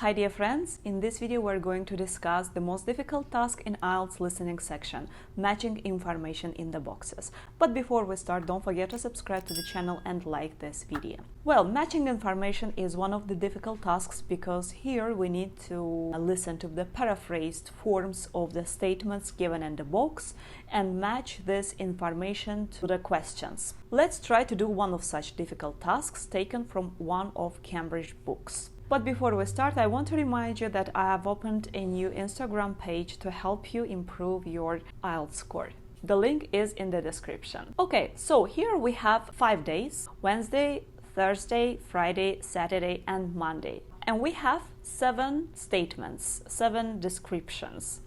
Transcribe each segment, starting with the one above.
Hi dear friends, in this video we're going to discuss the most difficult task in IELTS listening section, matching information in the boxes. But before we start, don't forget to subscribe to the channel and like this video. Well, matching information is one of the difficult tasks because here we need to listen to the paraphrased forms of the statements given in the box and match this information to the questions. Let's try to do one of such difficult tasks taken from one of Cambridge books. But before we start, I want to remind you that I have opened a new Instagram page to help you improve your IELTS score. The link is in the description. Okay, so here we have 5 days: Wednesday, Thursday, Friday, Saturday, and Monday. And we have 7 statements, 7 descriptions.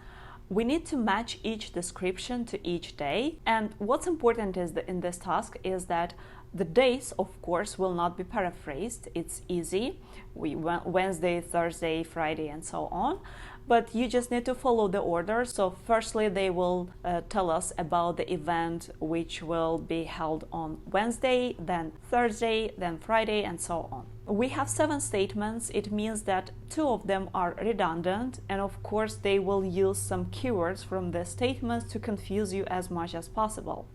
We need to match each description to each day. And what's important is that in this task is that the days, of course, will not be paraphrased. It's easy. Wednesday, Thursday, Friday, and so on. But you just need to follow the order. So firstly, they will tell us about the event which will be held on Wednesday, then Thursday, then Friday, and so on. We have 7 statements. It means that 2 of them are redundant, and of course they will use some keywords from the statements to confuse you as much as possible.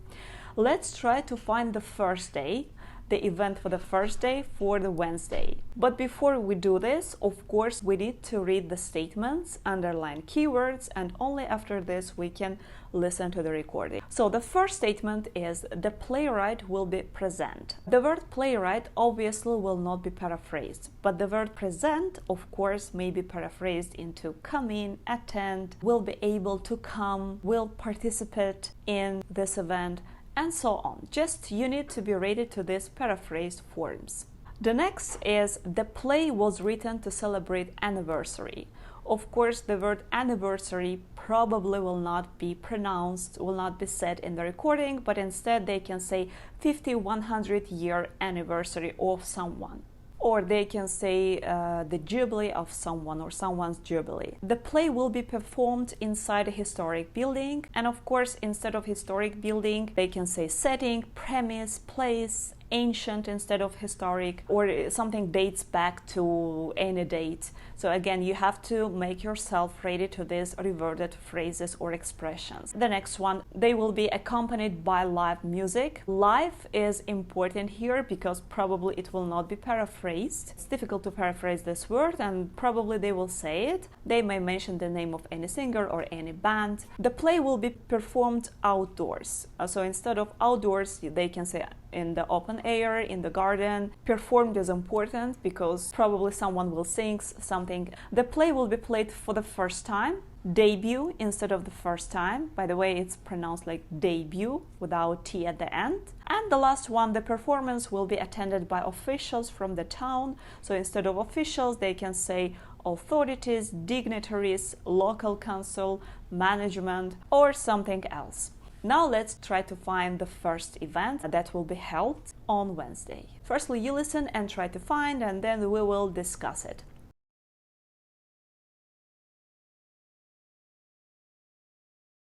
Let's try to find the first day, the event for the first day for the Wednesday. But before we do this, of course, we need to read the statements, underline keywords, and only after this we can listen to the recording. So the first statement is the playwright will be present. The word playwright obviously will not be paraphrased, but the word present, of course, may be paraphrased into come in, attend, will be able to come, will participate in this event, and so on. Just you need to be ready to these paraphrased forms. The next is the play was written to celebrate anniversary. Of course, the word anniversary probably will not be pronounced, will not be said in the recording, but instead they can say 100-year anniversary of someone. Or they can say the jubilee of someone or someone's jubilee. The play will be performed inside a historic building, and of course instead of historic building they can say setting, premise, place, ancient instead of historic, or something dates back to any date. So again, you have to make yourself ready to these reverted phrases or expressions. The next one, they will be accompanied by live music. Live is important here because probably it will not be paraphrased. It's difficult to paraphrase this word and probably they will say it. They may mention the name of any singer or any band. The play will be performed outdoors. So instead of outdoors, they can say in the open air, in the garden. Performed is important because probably someone will sing something. The play will be played for the first time. Debut instead of the first time. By the way, it's pronounced like debut without T at the end. And the last one, the performance will be attended by officials from the town. So instead of officials, they can say authorities, dignitaries, local council, management, or something else. Now let's try to find the first event that will be held on Wednesday. Firstly, you listen and try to find, and then we will discuss it.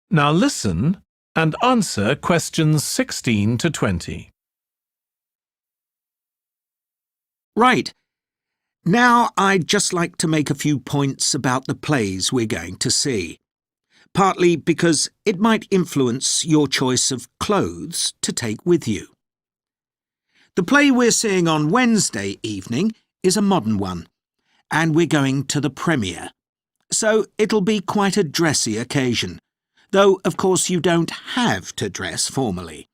Now listen and answer questions 16 to 20. Right. Now I'd just like to make a few points about the plays we're going to see. Partly because it might influence your choice of clothes to take with you. The play we're seeing on Wednesday evening is a modern one, and we're going to the premiere. So it'll be quite a dressy occasion, though of course you don't have to dress formally.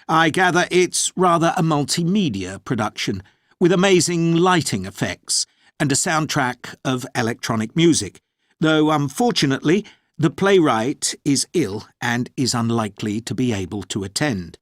I gather it's rather a multimedia production, with amazing lighting effects and a soundtrack of electronic music, though unfortunately the playwright is ill and is unlikely to be able to attend.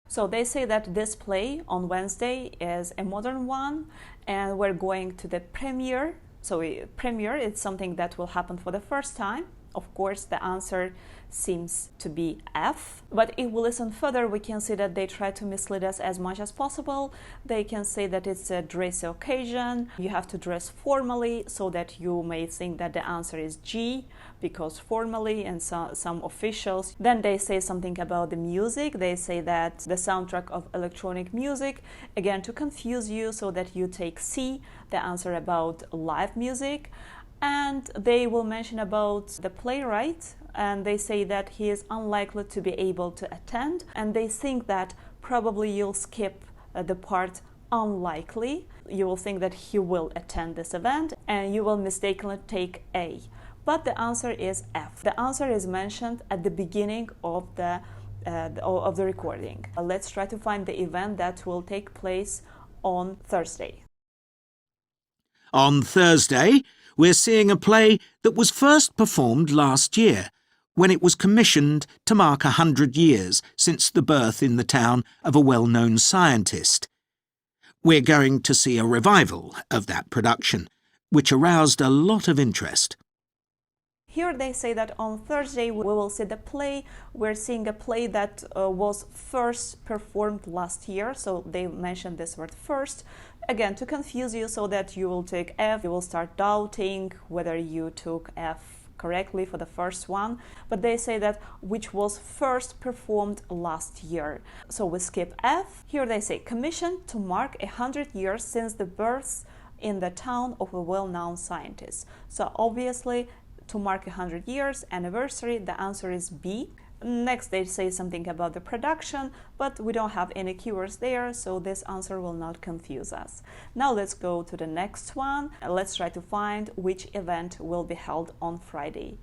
So they say that this play on Wednesday is a modern one and we're going to the premiere. So premiere is something that will happen for the first time. Of course, the answer seems to be F. But if we listen further, we can see that they try to mislead us as much as possible. They can say that it's a dressy occasion, you have to dress formally, so that you may think that the answer is G, because formally, and some officials. Then they say something about the music. They say that the soundtrack of electronic music, again to confuse you, so that you take C, the answer about live music. And they will mention about the playwright, and they say that he is unlikely to be able to attend, and they think that probably you'll skip the part unlikely. You will think that he will attend this event, and you will mistakenly take A. But the answer is F. The answer is mentioned at the beginning of the recording. Let's try to find the event that will take place on Thursday. On Thursday, we're seeing a play that was first performed last year, when it was commissioned to mark 100 years since the birth in the town of a well-known scientist. We're going to see a revival of that production, which aroused a lot of interest. Here they say that on Thursday we will see the play. We're seeing a play that was first performed last year, so they mentioned this word first. Again, to confuse you, so that you will take F, you will start doubting whether you took F correctly for the first one. But they say that which was first performed last year. So we skip F. Here they say commissioned to mark 100 years since the birth in the town of a well-known scientist. So obviously, to mark 100 years anniversary, the answer is B. Next, they say something about the production, but we don't have any keywords there, so this answer will not confuse us. Now let's go to the next one. Let's try to find which event will be held on Friday.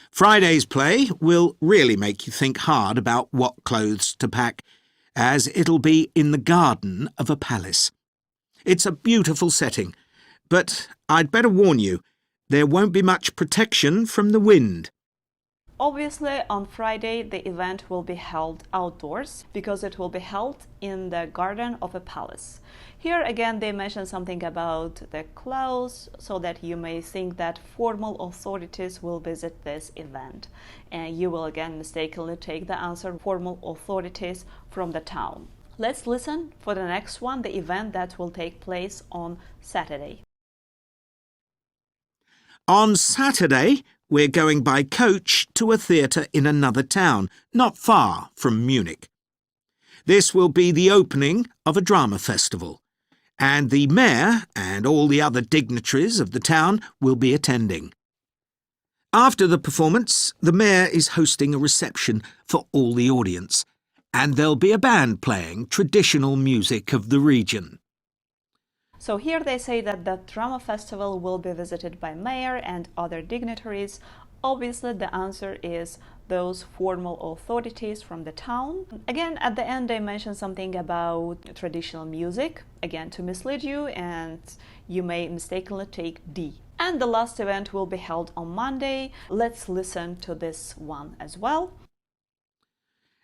Friday's play will really make you think hard about what clothes to pack, as it'll be in the garden of a palace. It's a beautiful setting, but I'd better warn you, there won't be much protection from the wind. Obviously, on Friday, the event will be held outdoors, because it will be held in the garden of a palace. Here again, they mention something about the clothes, so that you may think that formal authorities will visit this event. And you will again mistakenly take the answer formal authorities from the town. Let's listen for the next one, the event that will take place on Saturday. On Saturday, we're going by coach to a theatre in another town, not far from Munich. This will be the opening of a drama festival, and the mayor and all the other dignitaries of the town will be attending. After the performance, the mayor is hosting a reception for all the audience, and there'll be a band playing traditional music of the region. So here they say that the drama festival will be visited by mayor and other dignitaries. Obviously, the answer is those formal authorities from the town. Again, at the end, they mention something about traditional music, again to mislead you, and you may mistakenly take D. And the last event will be held on Monday. Let's listen to this one as well.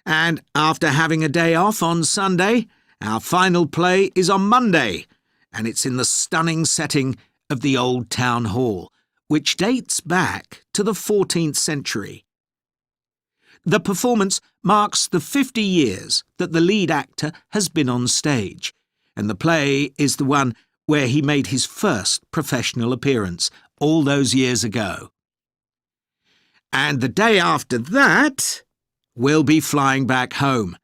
And after having a day off on Sunday, our final play is on Monday, and it's in the stunning setting of the old town hall, which dates back to the 14th century. The performance marks the 50 years that the lead actor has been on stage, and the play is the one where he made his first professional appearance all those years ago. And the day after that, we'll be flying back home.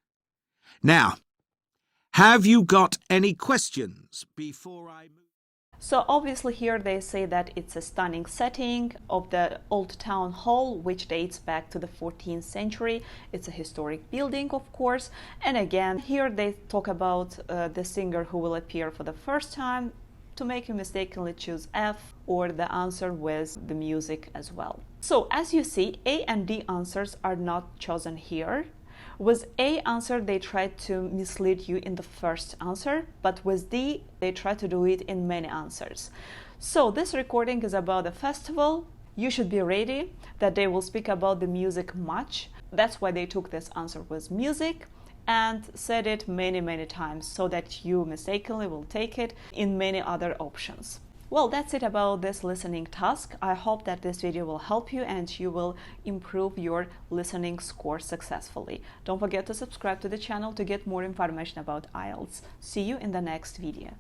Now, have you got any questions before I move? So obviously here they say that it's a stunning setting of the old town hall, which dates back to the 14th century. It's a historic building, of course. And again, here they talk about the singer who will appear for the first time, to make you mistakenly choose F, or the answer with the music as well. So as you see, A and D answers are not chosen here. With A answer, they tried to mislead you in the first answer, but with D, they try to do it in many answers. So this recording is about a festival. You should be ready that they will speak about the music much. That's why they took this answer with music and said it many times, so that you mistakenly will take it in many other options. Well, that's it about this listening task. I hope that this video will help you and you will improve your listening score successfully. Don't forget to subscribe to the channel to get more information about IELTS. See you in the next video.